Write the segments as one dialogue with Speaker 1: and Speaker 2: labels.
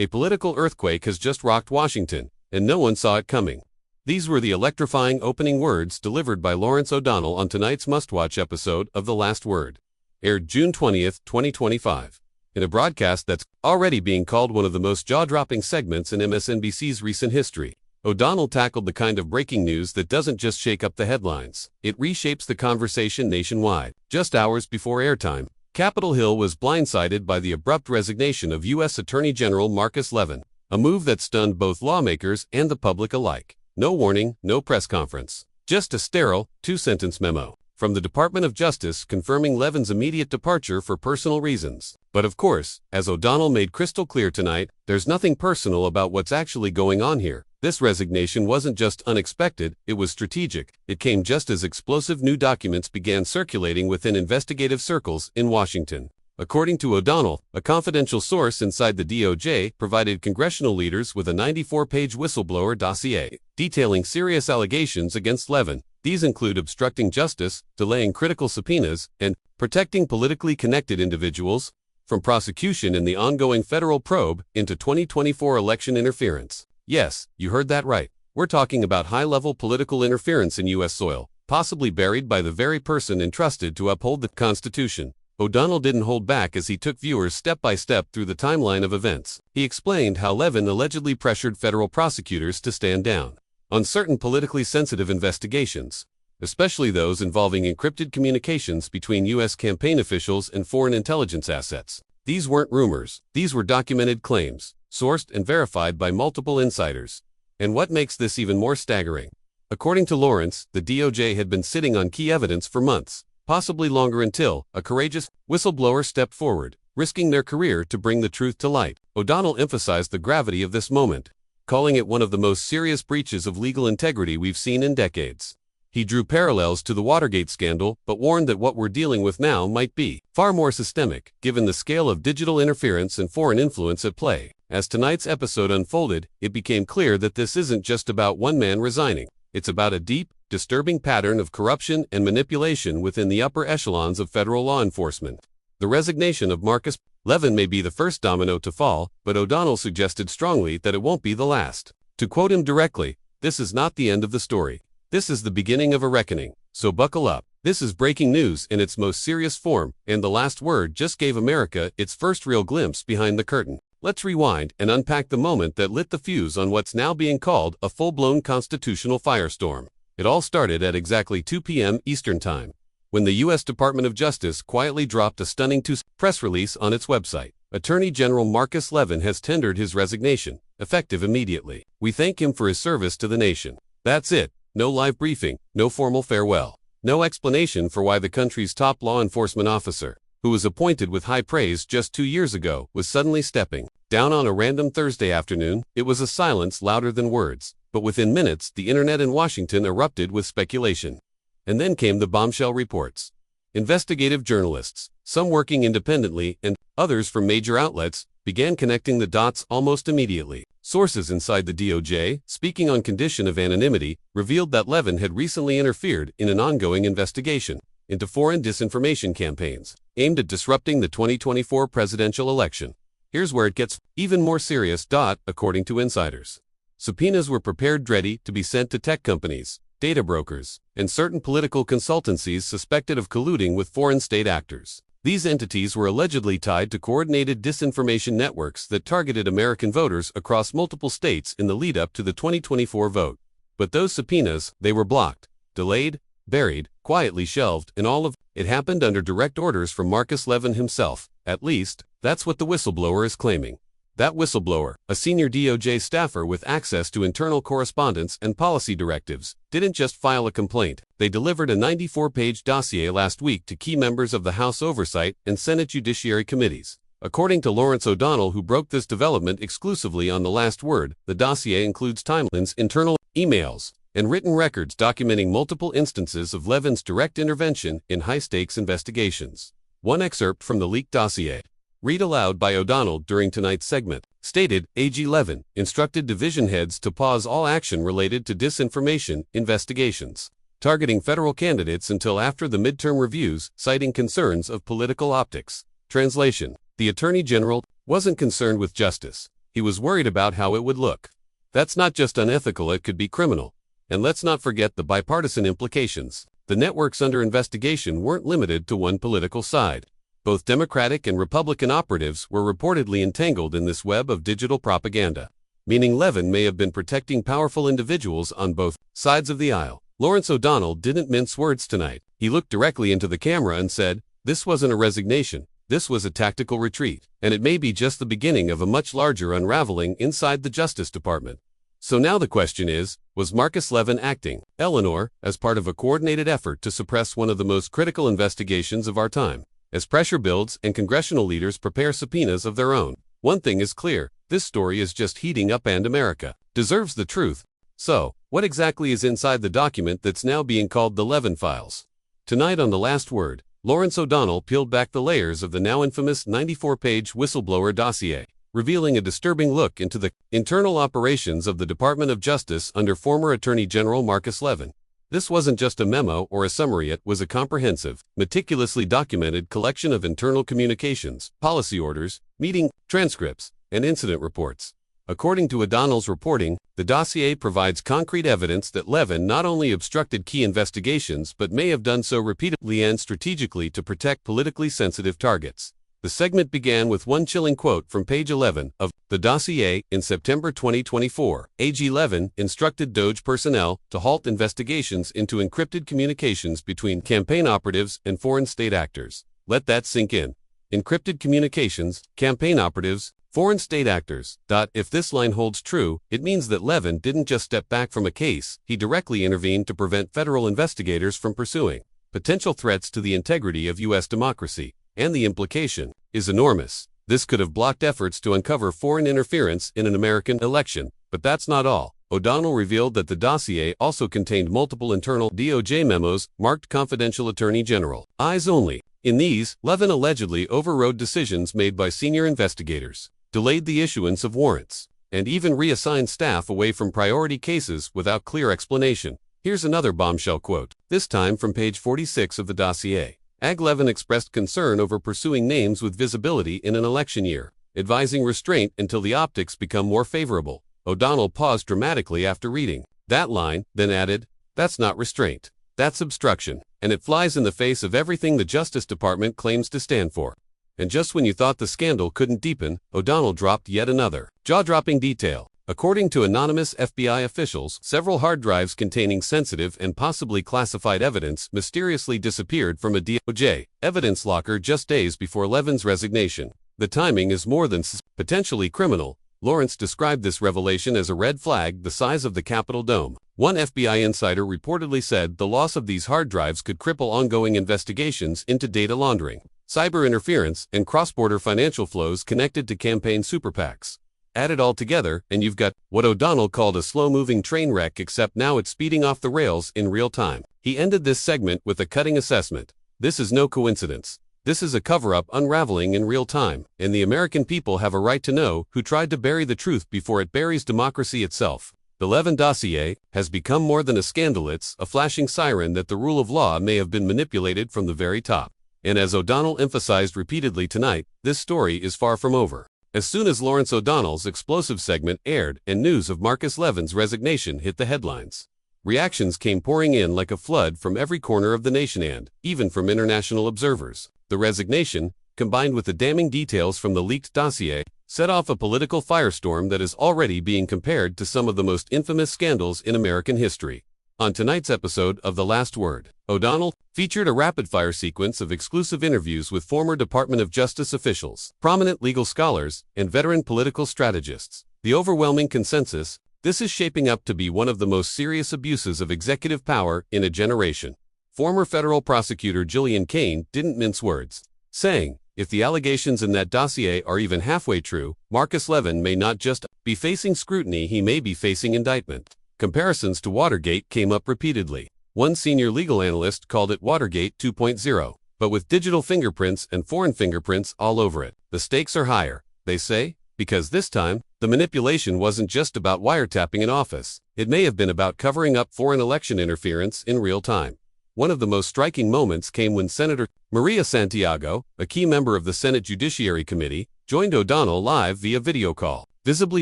Speaker 1: A political earthquake has just rocked Washington, and no one saw it coming. These were the electrifying opening words delivered by Lawrence O'Donnell on tonight's must-watch episode of The Last Word, aired June 20th, 2025. In a broadcast that's already being called one of the most jaw-dropping segments in MSNBC's recent history, O'Donnell tackled the kind of breaking news that doesn't just shake up the headlines, it reshapes the conversation nationwide. Just hours before airtime, Capitol Hill was blindsided by the abrupt resignation of U.S. Attorney General Marcus Levin, a move that stunned both lawmakers and the public alike. No warning, no press conference, just a sterile, two-sentence memo from the Department of Justice confirming Levin's immediate departure for personal reasons. But of course, as O'Donnell made crystal clear tonight, there's nothing personal about what's actually going on here. This resignation wasn't just unexpected, it was strategic. It came just as explosive new documents began circulating within investigative circles in Washington. According to O'Donnell, a confidential source inside the DOJ provided congressional leaders with a 94-page whistleblower dossier detailing serious allegations against Levin. These include obstructing justice, delaying critical subpoenas, and protecting politically connected individuals from prosecution in the ongoing federal probe into 2024 election interference. Yes, you heard that right. We're talking about high-level political interference in U.S. soil, possibly buried by the very person entrusted to uphold the Constitution. O'Donnell didn't hold back as he took viewers step by step through the timeline of events. He explained how Levin allegedly pressured federal prosecutors to stand down on certain politically sensitive investigations, especially those involving encrypted communications between U.S. campaign officials and foreign intelligence assets. These weren't rumors. These were documented claims, sourced and verified by multiple insiders. And what makes this even more staggering? According to Lawrence, the DOJ had been sitting on key evidence for months, possibly longer, until a courageous whistleblower stepped forward, risking their career to bring the truth to light. O'Donnell emphasized the gravity of this moment, calling it one of the most serious breaches of legal integrity we've seen in decades. He drew parallels to the Watergate scandal, but warned that what we're dealing with now might be far more systemic, given the scale of digital interference and foreign influence at play. As tonight's episode unfolded, it became clear that this isn't just about one man resigning. It's about a deep, disturbing pattern of corruption and manipulation within the upper echelons of federal law enforcement. The resignation of Marcus Levin may be the first domino to fall, but O'Donnell suggested strongly that it won't be the last. To quote him directly, "This is not the end of the story. This is the beginning of a reckoning. So buckle up. This is breaking news in its most serious form, and The Last Word just gave America its first real glimpse behind the curtain." Let's rewind and unpack the moment that lit the fuse on what's now being called a full-blown constitutional firestorm. It all started at exactly 2 p.m. Eastern Time, when the U.S. Department of Justice quietly dropped a stunning press release on its website. Attorney General Marcus Levin has tendered his resignation, effective immediately. We thank him for his service to the nation. That's it. No live briefing, no formal farewell, no explanation for why the country's top law enforcement officer, who was appointed with high praise just 2 years ago, was suddenly stepping down on a random Thursday afternoon. It was a silence louder than words, but within minutes the internet in Washington erupted with speculation. And then came the bombshell reports. Investigative journalists, some working independently and others from major outlets, began connecting the dots almost immediately. Sources inside the DOJ, speaking on condition of anonymity, revealed that Levin had recently interfered in an ongoing investigation into foreign disinformation campaigns aimed at disrupting the 2024 presidential election. Here's where it gets even more serious. According to insiders, subpoenas were prepared ready to be sent to tech companies, data brokers, and certain political consultancies suspected of colluding with foreign state actors. These entities were allegedly tied to coordinated disinformation networks that targeted American voters across multiple states in the lead-up to the 2024 vote. But those subpoenas, they were blocked, delayed, buried, quietly shelved, and all of it happened under direct orders from Marcus Levin himself. At least, that's what the whistleblower is claiming. That whistleblower, a senior DOJ staffer with access to internal correspondence and policy directives, didn't just file a complaint. They delivered a 94-page dossier last week to key members of the House Oversight and Senate Judiciary Committees. According to Lawrence O'Donnell, who broke this development exclusively on The Last Word, the dossier includes timelines, internal emails, and written records documenting multiple instances of Levin's direct intervention in high-stakes investigations. One excerpt from the leaked dossier, read aloud by O'Donnell during tonight's segment, stated, AG Levin instructed division heads to pause all action related to disinformation investigations targeting federal candidates until after the midterm reviews, citing concerns of political optics. Translation: the Attorney General wasn't concerned with justice. He was worried about how it would look. That's not just unethical, it could be criminal. And let's not forget the bipartisan implications. The networks under investigation weren't limited to one political side. Both Democratic and Republican operatives were reportedly entangled in this web of digital propaganda, meaning Levin may have been protecting powerful individuals on both sides of the aisle. Lawrence O'Donnell didn't mince words tonight. He looked directly into the camera and said, "This wasn't a resignation. This was a tactical retreat, and it may be just the beginning of a much larger unraveling inside the Justice Department." So now the question is, was Marcus Levin acting, Eleanor, as part of a coordinated effort to suppress one of the most critical investigations of our time? As pressure builds and congressional leaders prepare subpoenas of their own, one thing is clear: this story is just heating up, and America deserves the truth. So, what exactly is inside the document that's now being called the Levin Files? Tonight on The Last Word, Lawrence O'Donnell peeled back the layers of the now infamous 94-page whistleblower dossier, revealing a disturbing look into the internal operations of the Department of Justice under former Attorney General Marcus Levin. This wasn't just a memo or a summary, it was a comprehensive, meticulously documented collection of internal communications, policy orders, meeting transcripts, and incident reports. According to O'Donnell's reporting, the dossier provides concrete evidence that Levin not only obstructed key investigations but may have done so repeatedly and strategically to protect politically sensitive targets. The segment began with one chilling quote from page 11 of the dossier. In September 2024, AG Levin instructed DOJ personnel to halt investigations into encrypted communications between campaign operatives and foreign state actors. Let that sink in. Encrypted communications, campaign operatives, foreign state actors. If this line holds true, it means that Levin didn't just step back from a case, he directly intervened to prevent federal investigators from pursuing potential threats to the integrity of U.S. democracy. And the implication is enormous. This could have blocked efforts to uncover foreign interference in an American election. But that's not all. O'Donnell revealed that the dossier also contained multiple internal DOJ memos marked confidential Attorney General eyes only. In these, Levin allegedly overrode decisions made by senior investigators, delayed the issuance of warrants, and even reassigned staff away from priority cases without clear explanation. Here's another bombshell quote, this time from page 46 of the dossier. AG Levin expressed concern over pursuing names with visibility in an election year, advising restraint until the optics become more favorable. O'Donnell paused dramatically after reading that line, then added, "That's not restraint. That's obstruction, and it flies in the face of everything the Justice Department claims to stand for." And just when you thought the scandal couldn't deepen, O'Donnell dropped yet another jaw-dropping detail. According to anonymous FBI officials, several hard drives containing sensitive and possibly classified evidence mysteriously disappeared from a DOJ evidence locker just days before Levin's resignation. The timing is more than potentially criminal. Lawrence described this revelation as a red flag the size of the Capitol dome. One FBI insider reportedly said the loss of these hard drives could cripple ongoing investigations into data laundering, cyber interference, and cross-border financial flows connected to campaign super PACs. Add it all together, and you've got what O'Donnell called a slow-moving train wreck, except now it's speeding off the rails in real time. He ended this segment with a cutting assessment. This is no coincidence. This is a cover-up unraveling in real time, and the American people have a right to know who tried to bury the truth before it buries democracy itself. The Levin dossier has become more than a scandal, it's a flashing siren that the rule of law may have been manipulated from the very top. And as O'Donnell emphasized repeatedly tonight, this story is far from over. As soon as Lawrence O'Donnell's explosive segment aired and news of Marcus Levin's resignation hit the headlines, reactions came pouring in like a flood from every corner of the nation and, even from international observers. The resignation, combined with the damning details from the leaked dossier, set off a political firestorm that is already being compared to some of the most infamous scandals in American history. On tonight's episode of The Last Word, O'Donnell featured a rapid-fire sequence of exclusive interviews with former Department of Justice officials, prominent legal scholars, and veteran political strategists. The overwhelming consensus: this is shaping up to be one of the most serious abuses of executive power in a generation. Former federal prosecutor Julian Cain didn't mince words, saying, if the allegations in that dossier are even halfway true, Marcus Levin may not just be facing scrutiny, he may be facing indictment. Comparisons to Watergate came up repeatedly. One senior legal analyst called it Watergate 2.0, but with digital fingerprints and foreign fingerprints all over it. The stakes are higher, they say, because this time, the manipulation wasn't just about wiretapping an office. It may have been about covering up foreign election interference in real time. One of the most striking moments came when Senator Maria Santiago, a key member of the Senate Judiciary Committee, joined O'Donnell live via video call. Visibly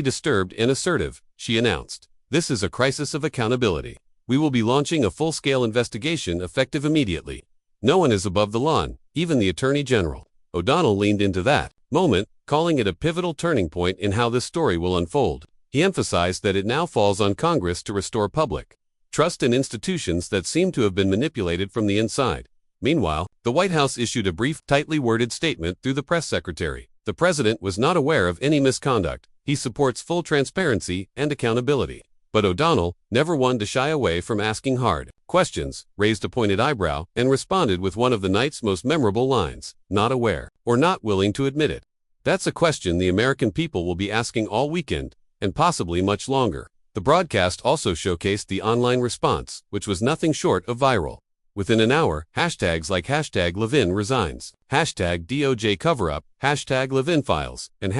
Speaker 1: disturbed and assertive, she announced, "This is a crisis of accountability. We will be launching a full-scale investigation effective immediately. No one is above the law, even the Attorney General." O'Donnell leaned into that moment, calling it a pivotal turning point in how this story will unfold. He emphasized that it now falls on Congress to restore public trust in institutions that seem to have been manipulated from the inside. Meanwhile, the White House issued a brief, tightly worded statement through the press secretary. The president was not aware of any misconduct. He supports full transparency and accountability. But O'Donnell, never one to shy away from asking hard questions, raised a pointed eyebrow, and responded with one of the night's most memorable lines, "Not aware, or not willing to admit it." That's a question the American people will be asking all weekend, and possibly much longer. The broadcast also showcased the online response, which was nothing short of viral. Within an hour, hashtags like #Levin resigns, #DOJ cover-up, #Levin files, and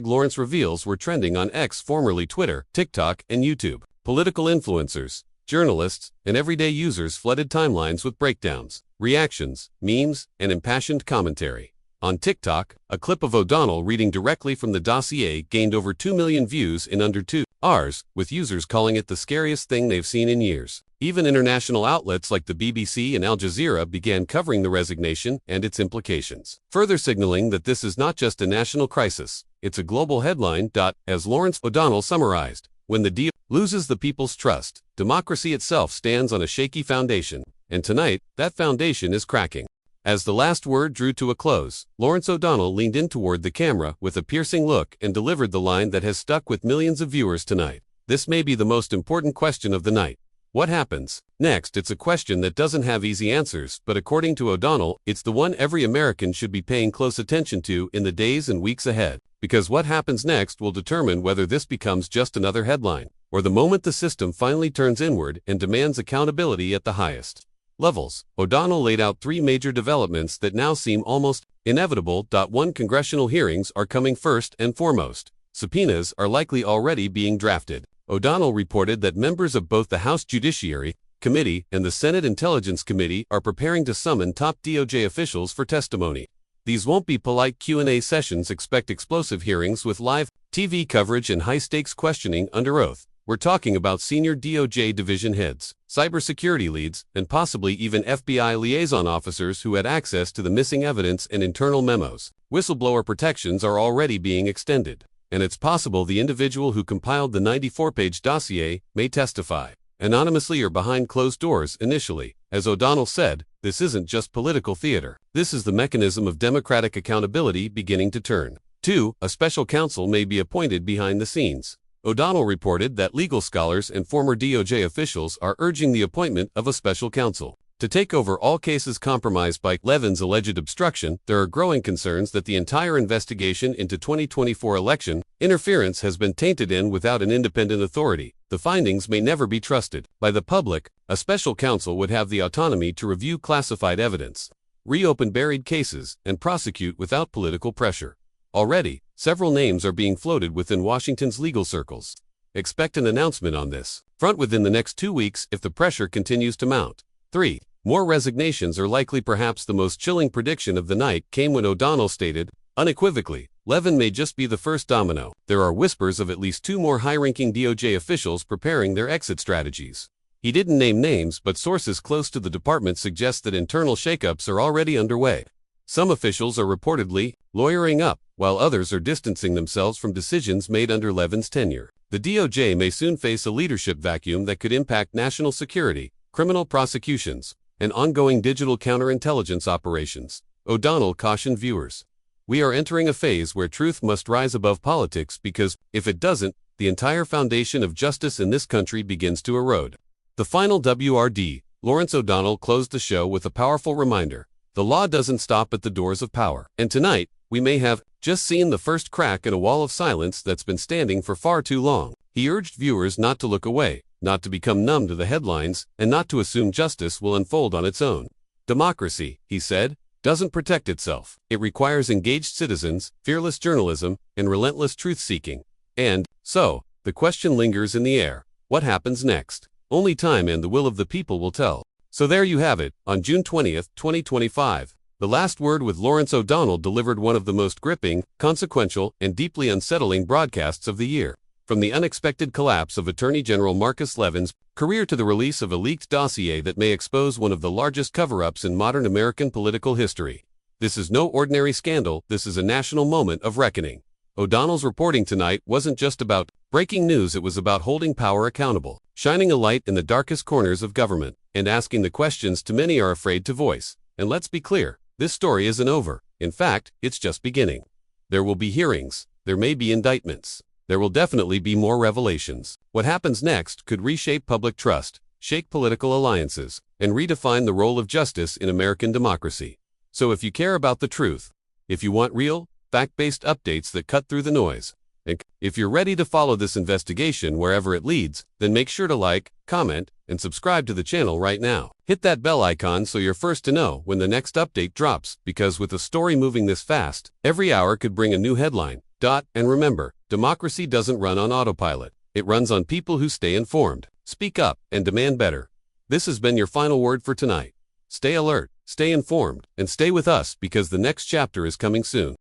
Speaker 1: #Lawrence reveals were trending on X, formerly Twitter, TikTok, and YouTube. Political influencers, journalists, and everyday users flooded timelines with breakdowns, reactions, memes, and impassioned commentary. On TikTok, a clip of O'Donnell reading directly from the dossier gained over 2 million views in under 2 hours, with users calling it the scariest thing they've seen in years. Even international outlets like the BBC and Al Jazeera began covering the resignation and its implications, further signaling that this is not just a national crisis, it's a global headline. As Lawrence O'Donnell summarized, when the DOJ loses the people's trust, democracy itself stands on a shaky foundation, and tonight, that foundation is cracking. As the last word drew to a close, Lawrence O'Donnell leaned in toward the camera with a piercing look and delivered the line that has stuck with millions of viewers tonight. This may be the most important question of the night. What happens next? It's a question that doesn't have easy answers, but according to O'Donnell, it's the one every American should be paying close attention to in the days and weeks ahead. Because what happens next will determine whether this becomes just another headline, or the moment the system finally turns inward and demands accountability at the highest levels. O'Donnell laid out 3 major developments that now seem almost inevitable. 1. Congressional hearings are coming first and foremost. Subpoenas are likely already being drafted. O'Donnell reported that members of both the House Judiciary Committee and the Senate Intelligence Committee are preparing to summon top DOJ officials for testimony. These won't be polite Q&A sessions. Expect explosive hearings with live TV coverage and high-stakes questioning under oath. We're talking about senior DOJ division heads, cybersecurity leads, and possibly even FBI liaison officers who had access to the missing evidence and internal memos. Whistleblower protections are already being extended, and it's possible the individual who compiled the 94-page dossier may testify anonymously or behind closed doors initially. As O'Donnell said, this isn't just political theater. This is the mechanism of democratic accountability beginning to turn. 2. A special counsel may be appointed behind the scenes. O'Donnell reported that legal scholars and former DOJ officials are urging the appointment of a special counsel to take over all cases compromised by Levin's alleged obstruction. There are growing concerns that the entire investigation into 2024 election interference has been tainted in without an independent authority. The findings may never be trusted by the public. A special counsel would have the autonomy to review classified evidence, reopen buried cases, and prosecute without political pressure. Already, several names are being floated within Washington's legal circles. Expect an announcement on this front within the next 2 weeks if the pressure continues to mount. 3. More resignations are likely. Perhaps the most chilling prediction of the night came when O'Donnell stated, unequivocally, Levin may just be the first domino. There are whispers of at least 2 more high-ranking DOJ officials preparing their exit strategies. He didn't name names, but sources close to the department suggest that internal shakeups are already underway. Some officials are reportedly lawyering up, while others are distancing themselves from decisions made under Levin's tenure. The DOJ may soon face a leadership vacuum that could impact national security, criminal prosecutions, and ongoing digital counterintelligence operations. O'Donnell cautioned viewers, "We are entering a phase where truth must rise above politics because, if it doesn't, the entire foundation of justice in this country begins to erode." The final WRD, Lawrence O'Donnell closed the show with a powerful reminder. The law doesn't stop at the doors of power. And tonight, we may have just seen the first crack in a wall of silence that's been standing for far too long. He urged viewers not to look away, not to become numb to the headlines, and not to assume justice will unfold on its own. Democracy, he said, doesn't protect itself. It requires engaged citizens, fearless journalism, and relentless truth-seeking. And so, the question lingers in the air. What happens next? Only time and the will of the people will tell. So there you have it, on June 20th, 2025. The Last Word with Lawrence O'Donnell delivered one of the most gripping, consequential, and deeply unsettling broadcasts of the year. From the unexpected collapse of Attorney General Marcus Levin's career to the release of a leaked dossier that may expose one of the largest cover-ups in modern American political history. This is no ordinary scandal, this is a national moment of reckoning. O'Donnell's reporting tonight wasn't just about breaking news, it was about holding power accountable, shining a light in the darkest corners of government, and asking the questions too many are afraid to voice. And let's be clear, this story isn't over. In fact, it's just beginning. There will be hearings, there may be indictments, there will definitely be more revelations. What happens next could reshape public trust, shake political alliances, and redefine the role of justice in American democracy. So if you care about the truth, if you want real, fact-based updates that cut through the noise, and if you're ready to follow this investigation wherever it leads, then make sure to like, comment, and subscribe to the channel right now. Hit that bell icon so you're first to know when the next update drops, because with a story moving this fast, every hour could bring a new headline. And remember, democracy doesn't run on autopilot. It runs on people who stay informed, speak up, and demand better. This has been your final word for tonight. Stay alert, stay informed, and stay with us because the next chapter is coming soon.